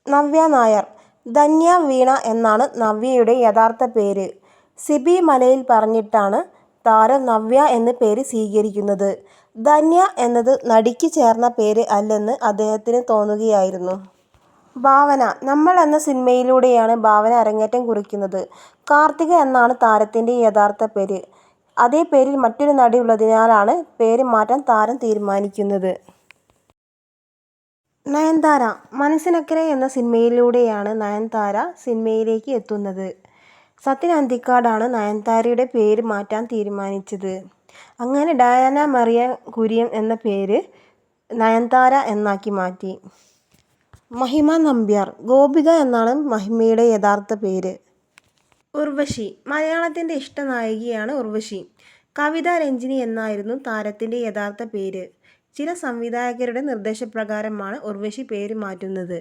നവ്യ നായർ. ധന്യ വീണ എന്നാണ് നവ്യയുടെ യഥാർത്ഥ പേര്. സിബി മലയിൽ പറഞ്ഞിട്ടാണ് താരം നവ്യ എന്ന് പേര് സ്വീകരിക്കുന്നത്. ധന്യ എന്നത് നടിക്ക് ചേർന്ന പേര് അല്ലെന്ന് അദ്ദേഹത്തിന് തോന്നുകയായിരുന്നു. ഭാവന. നമ്മൾ എന്ന സിനിമയിലൂടെയാണ് ഭാവന അരങ്ങേറ്റം കുറിക്കുന്നത്. കാർത്തിക എന്നാണ് താരത്തിൻ്റെ യഥാർത്ഥ പേര്. അതേ പേരിൽ മറ്റൊരു നടി ഉള്ളതിനാലാണ് പേര് മാറ്റാൻ താരം തീരുമാനിക്കുന്നത്. നയൻതാര. മനസ്സിനക്കരെ എന്ന സിനിമയിലൂടെയാണ് നയൻതാര സിനിമയിലേക്ക് എത്തുന്നത്. സത്യൻ അന്തിക്കാടാണ് നയൻതാരയുടെ പേര് മാറ്റാൻ തീരുമാനിച്ചത്. അങ്ങനെ ഡയാന മറിയ കുര്യൻ എന്ന പേര് നയൻതാര എന്നാക്കി മാറ്റി. മഹിമ നമ്പ്യാർ. ഗോപിക എന്നാണ് മഹിമയുടെ യഥാർത്ഥ പേര്. ഉർവശി. മലയാളത്തിൻ്റെ ഇഷ്ടനായികയാണ് ഉർവശി. കവിത രഞ്ജിനി എന്നായിരുന്നു താരത്തിൻ്റെ യഥാർത്ഥ പേര്. ചില സംവിധായകരുടെ നിർദ്ദേശപ്രകാരമാണ് ഉർവശി പേര് മാറ്റുന്നത്.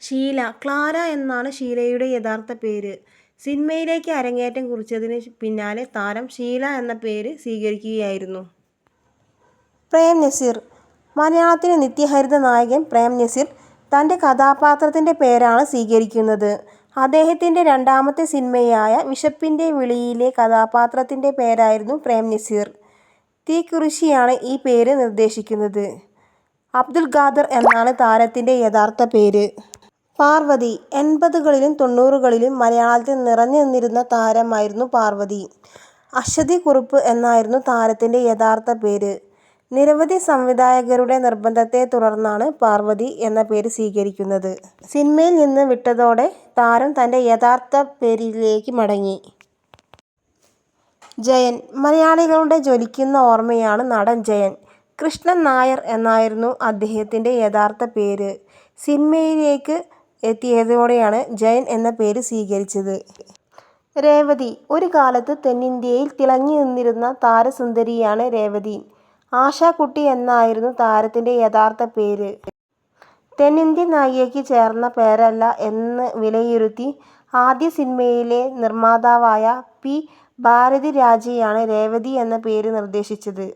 ഷീല. ക്ലാര എന്നാണ് ഷീലയുടെ യഥാർത്ഥ പേര്. സിനിമയിലേക്ക് അരങ്ങേറ്റം കുറിച്ചതിന് പിന്നാലെ താരം ഷീല എന്ന പേര് സ്വീകരിക്കുകയായിരുന്നു. പ്രേം നസീർ. മലയാളത്തിലെ നിത്യഹരിത നായകൻ പ്രേം നസീർ തൻ്റെ കഥാപാത്രത്തിൻ്റെ പേരാണ് സ്വീകരിക്കുന്നത്. അദ്ദേഹത്തിൻ്റെ രണ്ടാമത്തെ സിനിമയായ വിശപ്പിൻ്റെ വിളിയിലെ കഥാപാത്രത്തിൻ്റെ പേരായിരുന്നു പ്രേം നസീർ. തീക്കുറിശ്ശിയാണ് ഈ പേര് നിർദ്ദേശിക്കുന്നത്. അബ്ദുൽ ഖാദർ എന്നാണ് താരത്തിൻ്റെ യഥാർത്ഥ പേര്. പാർവതി. 80കളിലും 90കളിലും മലയാളത്തിൽ നിറഞ്ഞു നിന്നിരുന്ന താരമായിരുന്നു പാർവതി. അശ്വതി കുറുപ്പ് എന്നായിരുന്നു താരത്തിൻ്റെ യഥാർത്ഥ പേര്. നിരവധി സംവിധായകരുടെ നിർബന്ധത്തെ തുടർന്നാണ് പാർവതി എന്ന പേര് സ്വീകരിക്കുന്നത്. സിനിമയിൽ നിന്ന് വിട്ടതോടെ താരം തൻ്റെ യഥാർത്ഥ പേരിലേക്ക് മടങ്ങി. ജയൻ. മലയാളികളുടെ ജ്വലിക്കുന്ന ഓർമ്മയാണ് നടൻ ജയൻ. കൃഷ്ണൻ നായർ എന്നായിരുന്നു അദ്ദേഹത്തിൻ്റെ യഥാർത്ഥ പേര്. സിനിമയിലേക്ക് എത്തിയതോടെയാണ് ജയൻ എന്ന പേര് സ്വീകരിച്ചത്. രേവതി. ഒരു കാലത്ത് തെന്നിന്ത്യയിൽ തിളങ്ങി നിന്നിരുന്ന താരസുന്ദരിയാണ് രേവതി. ആശാക്കുട്ടി എന്നായിരുന്നു താരത്തിൻ്റെ യഥാർത്ഥ പേര്. തെന്നിന്ത്യൻ നായികയ്ക്ക് ചേർന്ന പേരല്ല എന്ന് വിലയിരുത്തി ആദ്യ സിനിമയിലെ നിർമ്മാതാവായ പി ഭാരതിരാജയാണ് രേവതി എന്ന പേര് നിർദ്ദേശിച്ചത്.